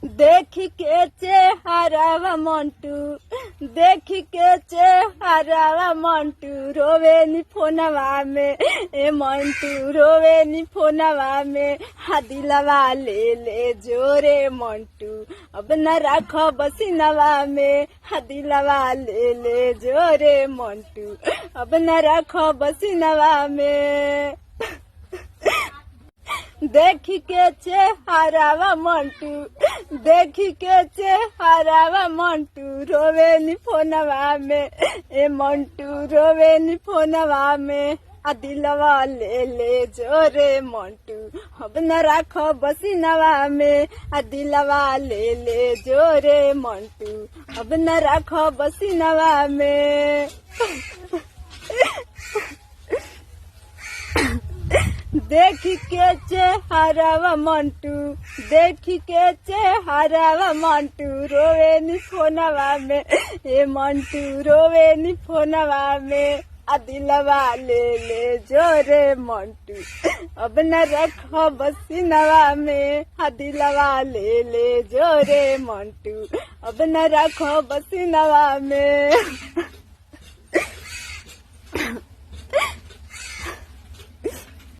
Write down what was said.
देख के चेहरावा मंटू, देख के चेहरावा मंटू रोवे नी फोनवा में, ए मंटू रोवे नी फोनवा में, दिलवा ले ले जोरे मंटू अब न रखो बसिनवा में, दिलवा ले ले जोरे मंटू अब न रखो बसिनवा में। देख के चेहरावा मंटू, देख के चेहरावा मंटू रोवे नी फोनवा में, ए मंटू रोवे नी फोनवा में, दिलवा ले ले जोरे मंटू अब न रखो बसिनवा में, दिलवा ले ले जोरे मंटू अब न रखो बसिनवा में। देख के चेहरावा मंटू, देख के चेहरावा मंटू रोवे नी फोनवा में, ए मंटू रोवे नी फोनवा में, दिलवा ले ले जोरे मंटू अब न रखो बसिनवा में, दिलवा ले ले जोरे मंटू अब न रखो बसिनवा में।